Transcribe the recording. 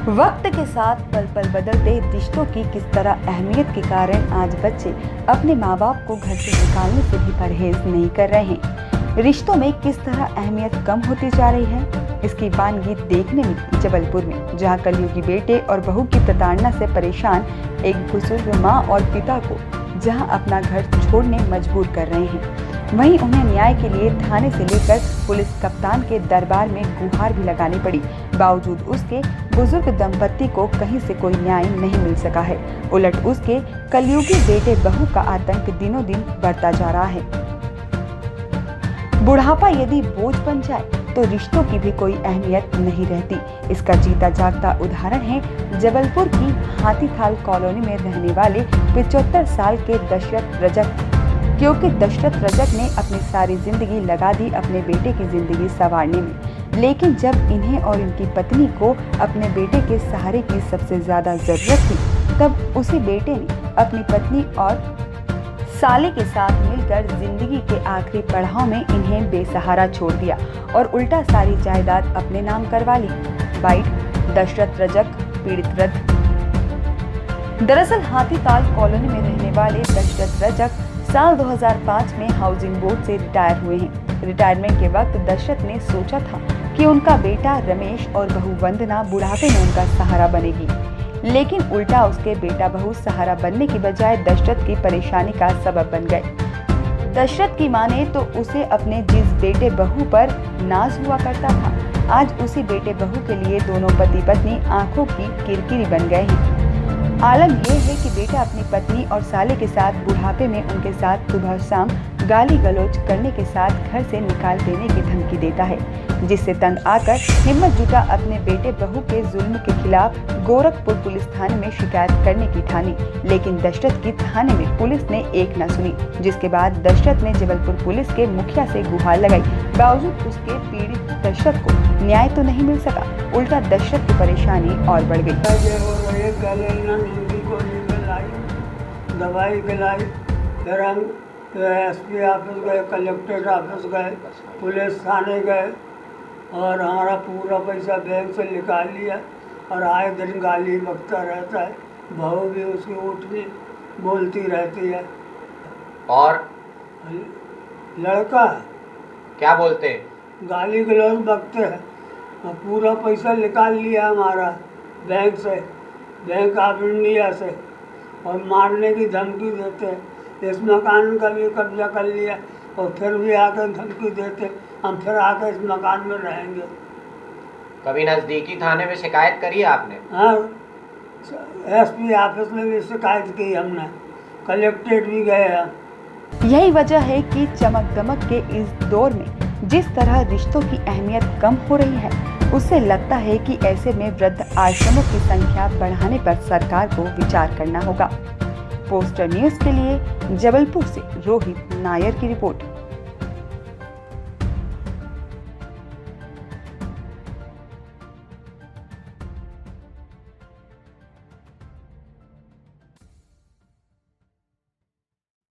वक्त के साथ पल पल बदलते रिश्तों की किस तरह अहमियत के कारण आज बच्चे अपने माँ बाप को घर से निकालने से भी परहेज नहीं कर रहे हैं। रिश्तों में किस तरह अहमियत कम होती जा रही है, इसकी वानगी देखने मिली जबलपुर में, जहाँ कलयुगी बेटे और बहू की प्रताड़ना से परेशान एक बुजुर्ग माँ और पिता को जहाँ अपना घर छोड़ने मजबूर कर रहे हैं, वहीं उन्हें न्याय के लिए थाने से लेकर पुलिस कप्तान के दरबार में गुहार भी लगानी पड़ी। बावजूद उसके बुजुर्ग दंपत्ति को कहीं से कोई न्याय नहीं मिल सका है। उलट उसके कलयुगी बेटे बहू का आतंक दिनों दिन बढ़ता जा रहा है। बुढ़ापा यदि बोझ बन जाए तो रिश्तों की भी कोई अहमियत नहीं रहती। इसका जीता जागता उदाहरण है जबलपुर की हाथीथाल कॉलोनी में रहने वाले 75 साल के दशरथ रजक, क्योंकि दशरथ रजक ने अपनी सारी जिंदगी लगा दी अपने बेटे की जिंदगी संवारने में। लेकिन जब इन्हें और इनकी पत्नी को अपने बेटे के सहारे की सबसे ज्यादा जरूरत थी, तब उसी बेटे ने अपनी पत्नी और साले के साथ मिलकर जिंदगी के आखिरी पड़ाव में इन्हें बेसहारा छोड़ दिया और उल्टा सारी जायदाद अपने नाम करवा ली। बाइट दशरथ रजक पीड़ित वृद्ध। दरअसल हाथीताल कॉलोनी में रहने वाले दशरथ रजक साल 2005 में हाउसिंग बोर्ड से रिटायर हुए हैं। रिटायरमेंट के वक्त दशरथ ने सोचा था कि उनका बेटा रमेश और बहू वंदना बुढ़ापे में उनका सहारा बनेगी, लेकिन उल्टा उसके बेटा बहू सहारा बनने की बजाय दशरथ की परेशानी का सबब बन गए। दशरथ की माने तो उसे अपने जिस बेटे बहू पर नाज हुआ करता था, आज उसी बेटे बहू के लिए दोनों पति पत्नी आंखों की किरकिरी बन गए हैं। आलम यह है कि बेटा अपनी पत्नी और साले के साथ बुढ़ापे में उनके साथ सुबह शाम गाली गलौज करने के साथ घर से निकाल देने की धमकी देता है, जिससे तंग आकर हिम्मत जुटा अपने बेटे बहू के जुल्म के खिलाफ गोरखपुर पुलिस थाने में शिकायत करने की ठानी। लेकिन दशरथ की थाने में पुलिस ने एक न सुनी, जिसके बाद दशरथ ने जबलपुर पुलिस के मुखिया से गुहार लगाई। बावजूद उसके पीड़ित दशरथ को न्याय तो नहीं मिल सका, उल्टा दशरथ की परेशानी और बढ़ गई। दवाई खिलाई, फिर हम SP ऑफिस गए, कलेक्ट्रेट ऑफिस गए, पुलिस थाने गए और हमारा पूरा पैसा बैंक से निकाल लिया और आए दिन गाली बकता रहता है। बहू भी उसकी उठनी बोलती रहती है। और लड़का क्या बोलते? गाली गलौज बकते हैं और पूरा पैसा निकाल लिया हमारा बैंक से, बैंक ऑफ इंडिया से, और मारने की धमकी देते। इस मकान का भी कब्जा कर लिया और फिर भी आकर धमकी देते, हम फिर आकर इस मकान में रहेंगे। कभी नजदीकी थाने में शिकायत करी है आपने? हाँ, SP ऑफिस में भी शिकायत की हमने, कलेक्ट्रेट भी गए हैं। यही वजह है कि चमक दमक के इस दौर में जिस तरह रिश्तों की अहमियत कम हो रही है, उससे लगता है कि ऐसे में वृद्ध आश्रमों की संख्या बढ़ाने पर सरकार को विचार करना होगा। पोस्टर न्यूज़ के लिए जबलपुर से रोहित नायर की रिपोर्ट।